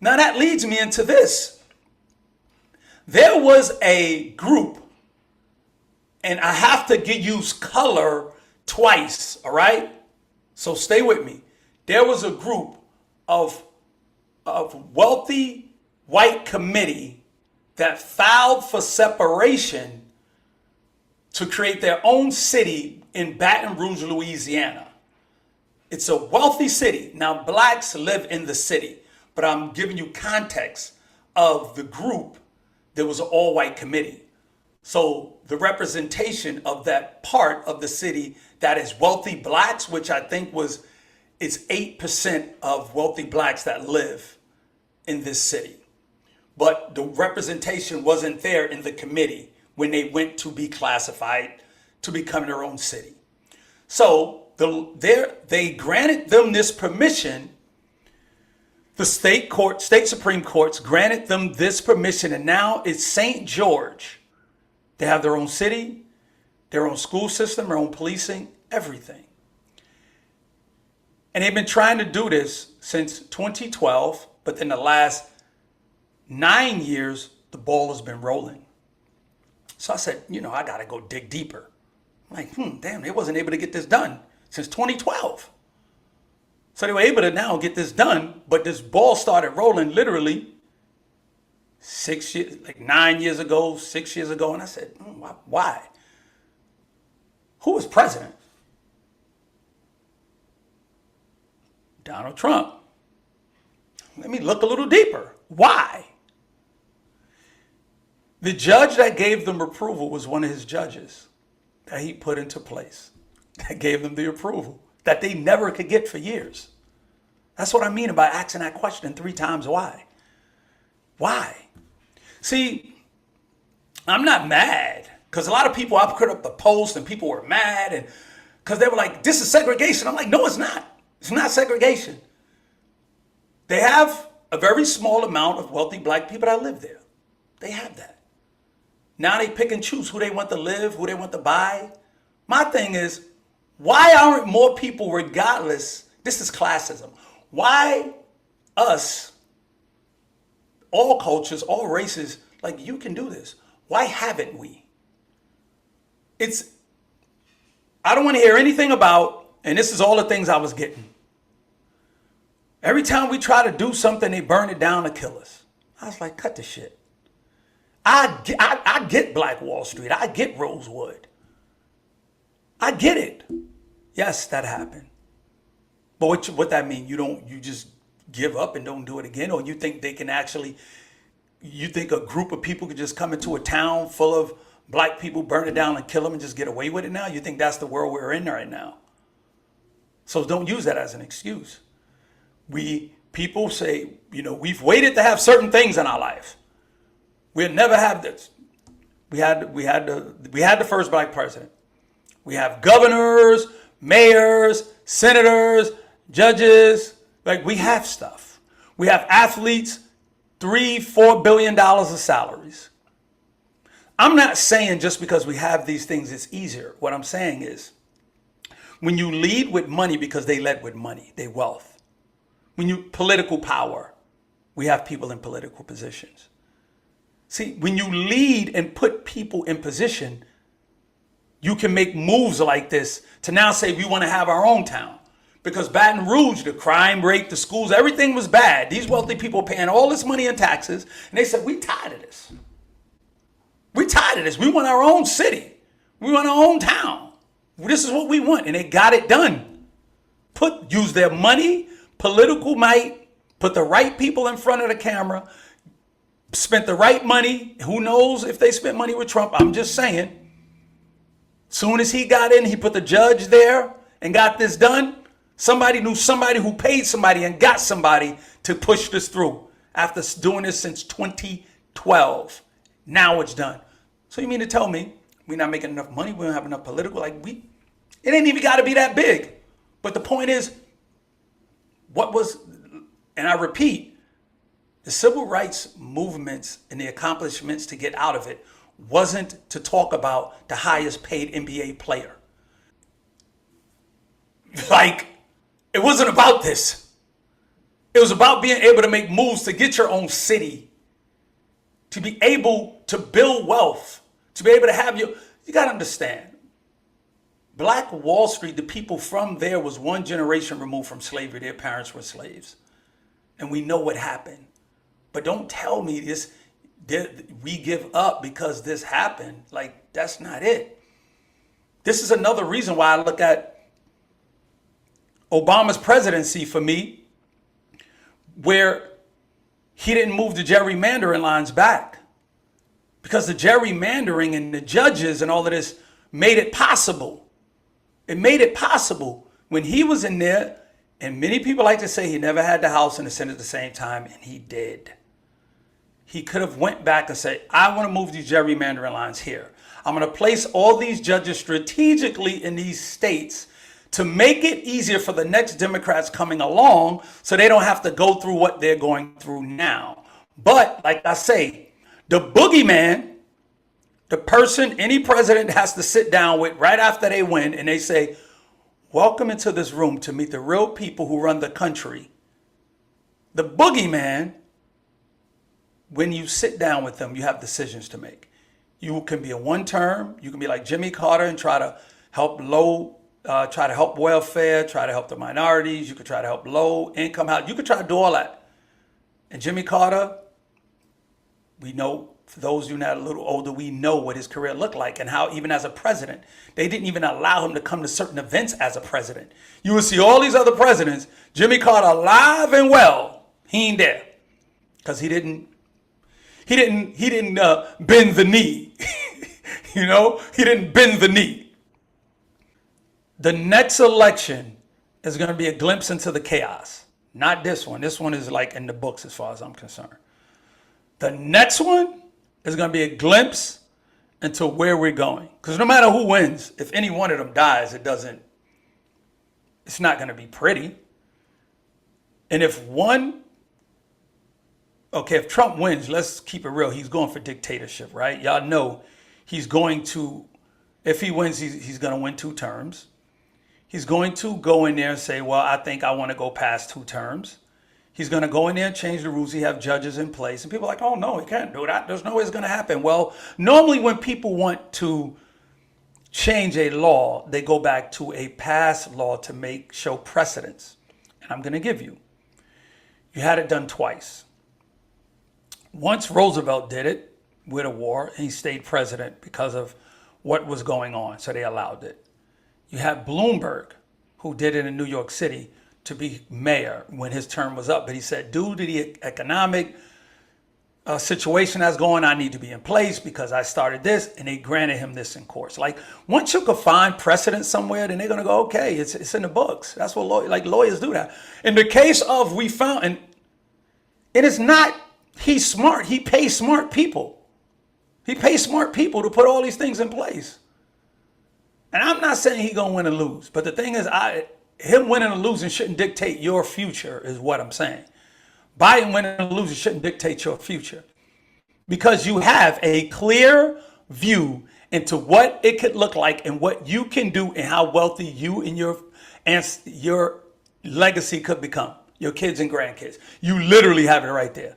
Now that leads me into this. There was a group, and I have to use color twice, all right? So stay with me. There was a group of wealthy white committee that filed for separation to create their own city in Baton Rouge, Louisiana. It's a wealthy city. Now, blacks live in the city, but I'm giving you context of the group. There was an all-white committee. So the representation of that part of the city that is wealthy blacks, which I think it's 8% of wealthy blacks that live in this city. But the representation wasn't there in the committee when they went to be classified to become their own city. So they granted them this permission. The state Supreme Courts granted them this permission, and now it's St. George. They have their own city, their own school system, their own policing, everything. And they've been trying to do this since 2012, but in the last 9 years, the ball has been rolling. So I said, I got to go dig deeper. I'm like, damn, they wasn't able to get this done since 2012. So they were able to now get this done, but this ball started rolling literally 6 years, like 9 years ago, 6 years ago. And I said, why? Who was president? Donald Trump. Let me look a little deeper. Why? The judge that gave them approval was one of his judges that he put into place that gave them the approval that they never could get for years. That's what I mean by asking that question 3 times why. Why? See, I'm not mad because a lot of people, I put up the post and people were mad and because they were like, this is segregation. I'm like, no, it's not. It's not segregation. They have a very small amount of wealthy black people that live there. They have that. Now they pick and choose who they want to live, who they want to buy. My thing is, why aren't more people, regardless, this is classism. Why us, all cultures, all races, like you can do this. Why haven't we? I don't want to hear anything about, and this is all the things I was getting. Every time we try to do something, they burn it down to kill us. I was like, cut the shit. I get Black Wall Street. I get Rosewood. I get it. Yes, that happened. But what that mean? You just give up and don't do it again? Or you think you think a group of people could just come into a town full of black people, burn it down and kill them and just get away with it now? You think that's the world we're in right now? So don't use that as an excuse. People say, we've waited to have certain things in our life. We'll never have this. We had the first black president. We have governors, mayors, senators, judges. Like, we have stuff. We have athletes, $3-4 billion of salaries. I'm not saying just because we have these things, it's easier. What I'm saying is, when you lead with money, because they led with money, they wealth. Political power, we have people in political positions. See, when you lead and put people in position, you can make moves like this to now say we want to have our own town. Because Baton Rouge, the crime rate, the schools, everything was bad. These wealthy people paying all this money in taxes. And they said, we tired of this. We tired of this. We want our own city. We want our own town. This is what we want. And they got it done. Use their money, political might, put the right people in front of the camera, spent the right money. Who knows if they spent money with Trump? I'm just saying. Soon as he got in, he put the judge there and got this done. Somebody knew somebody who paid somebody and got somebody to push this through after doing this since 2012. Now it's done. So you mean to tell me we're not making enough money? We don't have enough political, it ain't even got to be that big. But the point is, and I repeat, the civil rights movements and the accomplishments to get out of it wasn't to talk about the highest paid NBA player. It wasn't about this. It was about being able to make moves to get your own city, to be able to build wealth, to be able to have you got to understand. Black Wall Street, the people from there was one generation removed from slavery. Their parents were slaves. And we know what happened. But don't tell me this, we give up because this happened. Like, that's not it. This is another reason why I look at Obama's presidency for me, where he didn't move the gerrymandering lines back. Because the gerrymandering and the judges and all of this made it possible. It made it possible when he was in there, and many people like to say he never had the House and the Senate at the same time, and he did. He could have went back and said, I want to move these gerrymandering lines here. I'm going to place all these judges strategically in these states to make it easier for the next Democrats coming along so they don't have to go through what they're going through now. But like I say, the boogeyman, the person any president has to sit down with right after they win, and they say, welcome into this room to meet the real people who run the country. The boogeyman, when you sit down with them, you have decisions to make. You can be a one term. You can be like Jimmy Carter and try to help try to help welfare, try to help the minorities. You could try to help low income house. You could try to do all that. And Jimmy Carter, we know, for those of you that are a little older, we know what his career looked like and how even as a president, they didn't even allow him to come to certain events as a president. You will see all these other presidents, Jimmy Carter alive and well, he ain't there because he didn't bend the knee. You know, he didn't bend the knee. The next election is going to be a glimpse into the chaos. Not this one. This one is like in the books as far as I'm concerned. The next one is going to be a glimpse into where we're going. Because no matter who wins, if any one of them dies, it's not going to be pretty. And if Trump wins, let's keep it real. He's going for dictatorship, right? Y'all know he's going to, if he wins, he's going to win 2 terms. He's going to go in there and say, well, I think I want to go past 2 terms. He's going to go in there and change the rules. He have judges in place. And people are like, oh, no, he can't do that. There's no way it's going to happen. Well, normally when people want to change a law, they go back to a past law to show precedence. And I'm going to give you. You had it done twice. Once Roosevelt did it with a war, and he stayed president because of what was going on. So they allowed it. You had Bloomberg, who did it in New York City to be mayor when his term was up. But he said, due to the economic situation that's going, I need to be in place because I started this, and they granted him this in courts. Like, once you could find precedent somewhere, then they're going to go, okay, it's in the books. That's what lawyers do that. In the case of and it is not, he's smart. He pays smart people. He pays smart people to put all these things in place. And I'm not saying he's going to win or lose. But the thing is, him winning or losing shouldn't dictate your future is what I'm saying. Biden winning or losing shouldn't dictate your future. Because you have a clear view into what it could look like and what you can do and how wealthy you and your legacy could become. Your kids and grandkids. You literally have it right there.